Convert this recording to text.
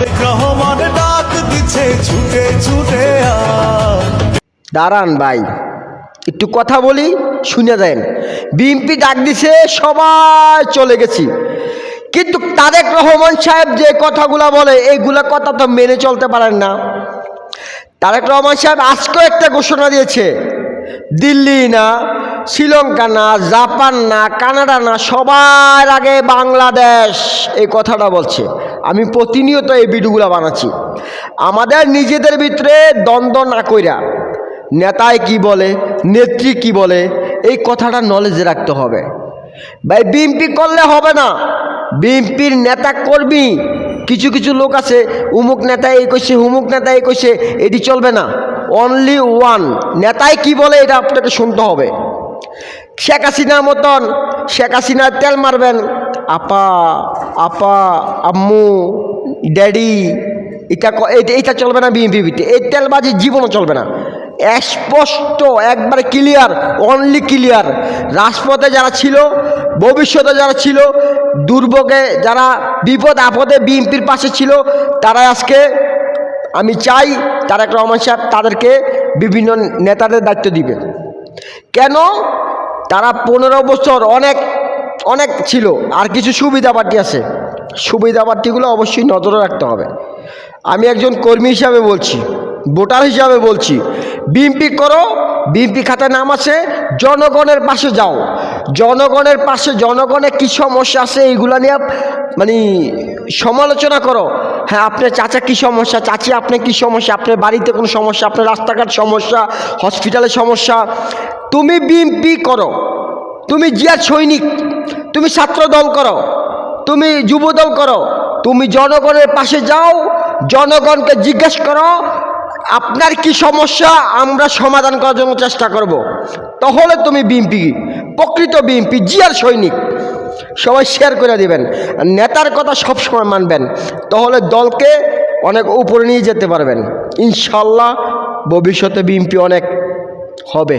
রহমান ডাক দিচ্ছে ছুটে ছুটে দাঁড়ান ভাই, একটু কথা বলি, শুনে দেন। বিএনপি ডাক দিছে, সবাই চলে গেছি, কিন্তু তারেক রহমান সাহেব যে কথাগুলা বলে এইগুলা কথা তো মেনে চলতে পারেন না। তারেক রহমান সাহেব আজকেও একটা ঘোষণা দিয়েছে, দিল্লি না, শ্রীলঙ্কা না, জাপান না, কানাডা না, সবার আগে বাংলাদেশ, এই কথাটা বলছে। আমি প্রতিনিয়ত এই ভিডিওগুলো বানাচ্ছি। আমাদের নিজেদের ভিতরে দ্বন্দ্ব না কইরা নেতায় কি বলে, নেত্রী কি বলে, এই কথাটা নলেজে রাখতে হবে ভাই। বিএনপি করলে হবে না। বিএনপির নেতা কর্মী কিছু কিছু লোক আছে, উমুক নেতা এই কইছে, হুমুক নেতা এই কইছে, এটি চলবে না। অনলি ওয়ান নেতায় কি বলে এটা আপনাকে শুনতে হবে। শেখ হাসিনার মতন শেখ হাসিনার তেল মারবেন, আপা আপা, আম্মু, ড্যাডি, এটা চলবে না বিএনপির ভিত্তি। এই তেলবাজি জীবনও চলবে না। স্পষ্ট, একবারে ক্লিয়ার, অনলি ক্লিয়ার। রাজপথে যারা ছিল, ভবিষ্যতে যারা ছিল, দুর্ভোগে যারা বিপদ আপদে বিএনপির পাশে ছিল, তারা আজকে, আমি চাই তারেক রহমান সাহেব তাদেরকে বিভিন্ন নেতাদের দায়িত্ব দিবে। কেন? তারা 15 বছর অনেক অনেক ছিল, আর কিছু সুবিধা পার্টি আছে, সুবিধা পার্টিগুলো অবশ্যই নজরে রাখতে হবে। আমি একজন কর্মী হিসাবে বলছি, ভোটার হিসাবে বলছি, বিএনপি করো, বিএনপি খাতায় নাম আছে, জনগণের পাশে যাও। জনগণের পাশে, জনগণের কী সমস্যা আছে এইগুলা নিয়ে মানে সমালোচনা করো। হ্যাঁ, আপনার চাচা কী সমস্যা, চাচি আপনার কী সমস্যা, আপনার বাড়িতে কোনো সমস্যা, আপনার রাস্তাঘাট সমস্যা, হসপিটালের সমস্যা, তুমি বিএনপি করো, তুমি জিয়ার সৈনিক, তুমি ছাত্র দল করো, তুমি যুব দল করো, তুমি জনগণের পাশে যাও, জনগণকে জিজ্ঞেস করো আপনার কি সমস্যা, আমরা সমাধান করার জন্য চেষ্টা করব। তাহলে তুমি বিএনপি, প্রকৃত বিএনপি, জিয়ার সৈনিক। সবাই শেয়ার করে দিবেন, নেতার কথা সবসময় মানবেন, তাহলে দলকে অনেক উপরে নিয়ে যেতে পারবেন ইনশাল্লাহ। ভবিষ্যতে বিএনপি অনেক হবে।